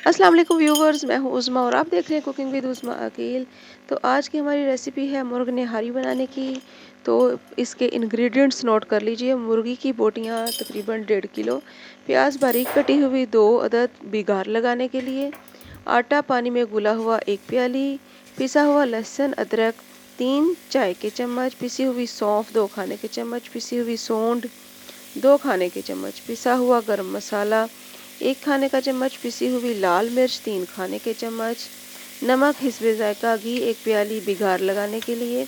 अस्सलाम वालेकुम व्यूवर्स, मैं हूँ उज़्मा और आप देख रहे हैं कुकिंग विद उज़्मा अकील। तो आज की हमारी रेसिपी है मुर्ग निहारी बनाने की। तो इसके इंग्रेडिएंट्स नोट कर लीजिए। मुर्गी की बोटियाँ तकरीबन 1.5 किलो, प्याज बारीक कटी हुई 2 अदद बिगार लगाने के लिए, आटा पानी में घुला हुआ 1 प्याली, पिसा हुआ लहसुन अदरक 3 चाय के चम्मच, पिसी हुई सौंफ 2 खाने के चम्मच, पिसी हुई सौंठ 2 खाने के चम्मच, पिसा हुआ गरम मसाला 1 खाने का चम्मच, पिसी हुई लाल मिर्च 3 खाने के चम्मच, नमक हिस्बे जायका, घी 1 प्याली बिगार लगाने के लिए।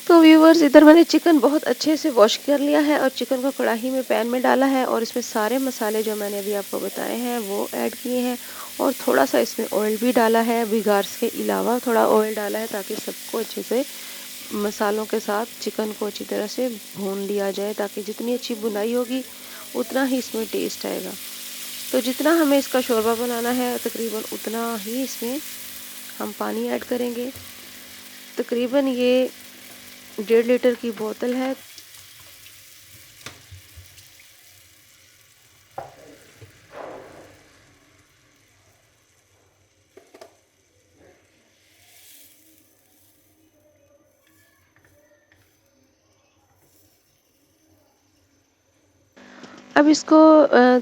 तो व्यूवर्स, इधर मैंने चिकन बहुत अच्छे से वॉश कर लिया है और चिकन को कढ़ाई में पैन में डाला है और इसमें सारे मसाले जो मैंने अभी आपको बताए हैं वो ऐड किए हैं और थोड़ा सा इसमें ऑयल भी डाला है। बिगार्स के अलावा थोड़ा ऑयल डाला है ताकि सबको अच्छे से मसालों के साथ चिकन को अच्छी तरह से भून लिया जाए, ताकि जितनी अच्छी भुनाई होगी उतना ही इसमें टेस्ट आएगा। तो जितना हमें इसका शोरबा बनाना है तकरीबन उतना ही इसमें हम पानी ऐड करेंगे। तकरीबन ये 1.5 लीटर की बोतल है। अब इसको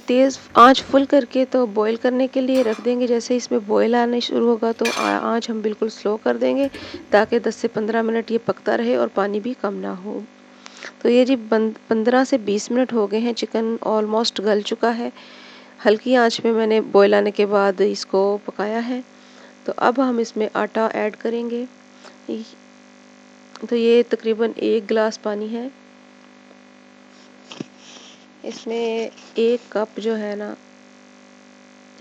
तेज़ आंच फुल करके तो बॉईल करने के लिए रख देंगे। जैसे इसमें बॉईल आने शुरू होगा तो आंच हम बिल्कुल स्लो कर देंगे, ताकि 10 से 15 मिनट ये पकता रहे और पानी भी कम ना हो। तो ये जी 15 से 20 मिनट हो गए हैं, चिकन ऑलमोस्ट गल चुका है। हल्की आंच में मैंने बॉईल आने के बाद इसको पकाया है। तो अब हम इसमें आटा ऐड करेंगे। तो ये तकरीबन 1 गिलास पानी है। इसमें 1 कप जो है ना,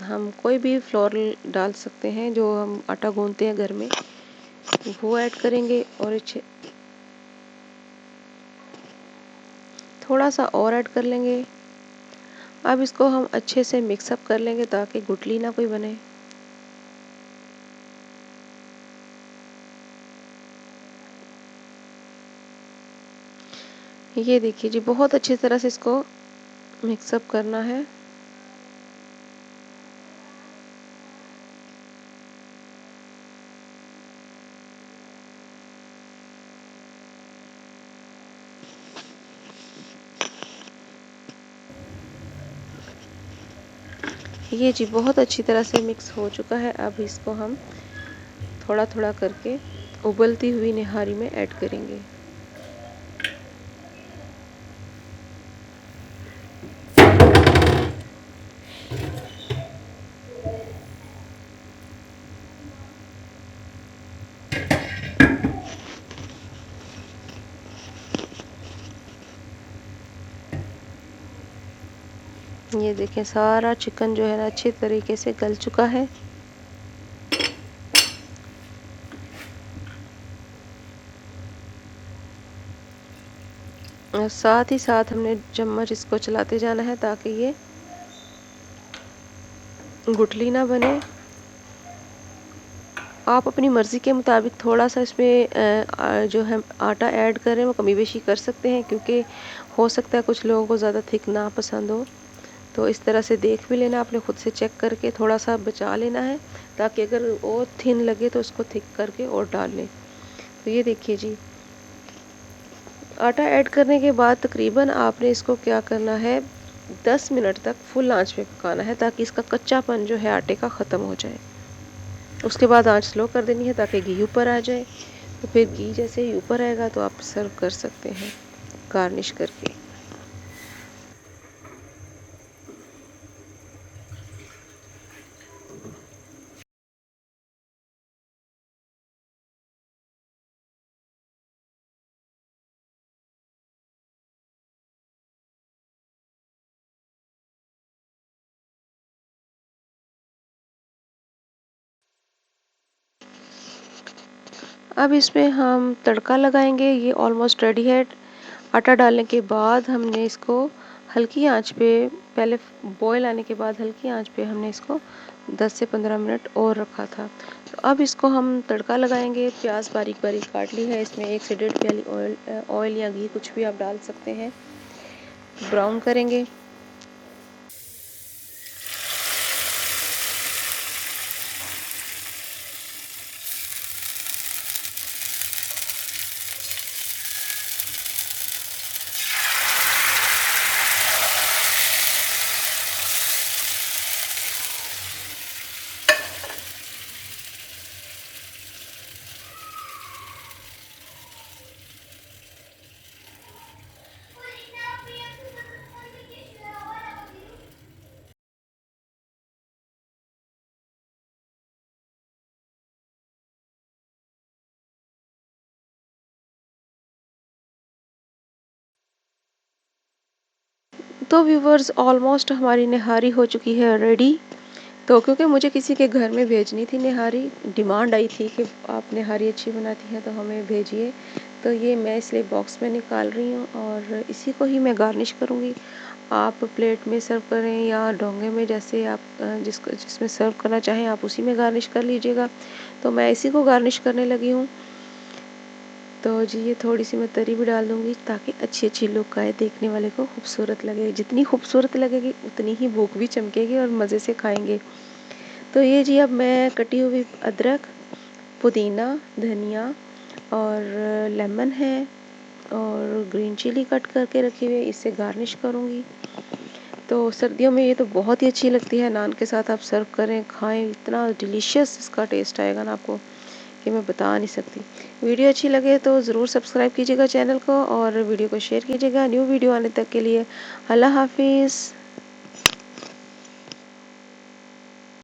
हम कोई भी फ्लोर डाल सकते हैं जो हम आटा गूंथते हैं घर में, वो ऐड करेंगे और अच्छे थोड़ा सा और ऐड कर लेंगे। अब इसको हम अच्छे से मिक्सअप कर लेंगे ताकि गुठली ना कोई बने। ये देखिए जी, बहुत अच्छी तरह से इसको मिक्सअप करना है। ये जी बहुत अच्छी तरह से मिक्स हो चुका है। अब इसको हम थोड़ा थोड़ा करके उबलती हुई निहारी में ऐड करेंगे। ये देखें, सारा चिकन जो है ना अच्छे तरीके से गल चुका है। और साथ ही साथ हमने चम्मच इसको चलाते जाना है ताकि ये गुठली ना बने। आप अपनी मर्ज़ी के मुताबिक थोड़ा सा इसमें जो हम आटा ऐड कर रहे हैं वो कमी बेशी कर सकते हैं, क्योंकि हो सकता है कुछ लोगों को ज़्यादा थिक ना पसंद हो। तो इस तरह से देख भी लेना, आपने ख़ुद से चेक करके थोड़ा सा बचा लेना है, ताकि अगर और थिन लगे तो उसको थिक करके और डाल लें। तो ये देखिए जी, आटा ऐड करने के बाद तकरीबन आपने इसको क्या करना है, 10 मिनट तक फुल आंच पे पकाना है, ताकि इसका कच्चापन जो है आटे का ख़त्म हो जाए। उसके बाद आंच स्लो कर देनी है ताकि घी ऊपर आ जाए। तो फिर घी जैसे ही ऊपर आएगा तो आप सर्व कर सकते हैं गार्निश करके। अब इसमें हम तड़का लगाएंगे। ये ऑलमोस्ट रेडी है। आटा डालने के बाद हमने इसको हल्की आंच पे, पहले बॉयल आने के बाद हल्की आंच पे हमने इसको 10 से 15 मिनट और रखा था। तो अब इसको हम तड़का लगाएंगे। प्याज बारीक बारीक काट ली है। इसमें 1 से 1.5 प्याली ऑयल या घी कुछ भी आप डाल सकते हैं। ब्राउन करेंगे। तो व्यूवर्स, ऑलमोस्ट हमारी निहारी हो चुकी है रेडी। तो क्योंकि मुझे किसी के घर में भेजनी थी निहारी, डिमांड आई थी कि आप निहारी अच्छी बनाती हैं तो हमें भेजिए। तो ये मैं इसलिए बॉक्स में निकाल रही हूँ और इसी को ही मैं गार्निश करूँगी। आप प्लेट में सर्व करें या डोंगे में, जैसे आप जिसमें सर्व करना चाहें आप उसी में गार्निश कर लीजिएगा। तो मैं इसी को गार्निश करने लगी हूँ। तो जी ये थोड़ी सी मैं तरी भी डाल दूँगी ताकि अच्छी अच्छी लुक आए, देखने वाले को खूबसूरत लगे। जितनी खूबसूरत लगेगी उतनी ही भूख भी चमकेगी और मज़े से खाएंगे। तो ये जी अब मैं कटी हुई अदरक, पुदीना, धनिया और लेमन है और ग्रीन चिली कट करके रखी हुई है, इससे गार्निश करूँगी। तो सर्दियों में ये तो बहुत ही अच्छी लगती है। नान के साथ आप सर्व करें, खाएं, इतना डिलीशियस इसका टेस्ट आएगा ना आपको कि मैं बता नहीं सकती। वीडियो अच्छी लगे तो ज़रूर सब्सक्राइब कीजिएगा चैनल को और वीडियो को शेयर कीजिएगा। न्यू वीडियो आने तक के लिए अल्लाह हाफिज़।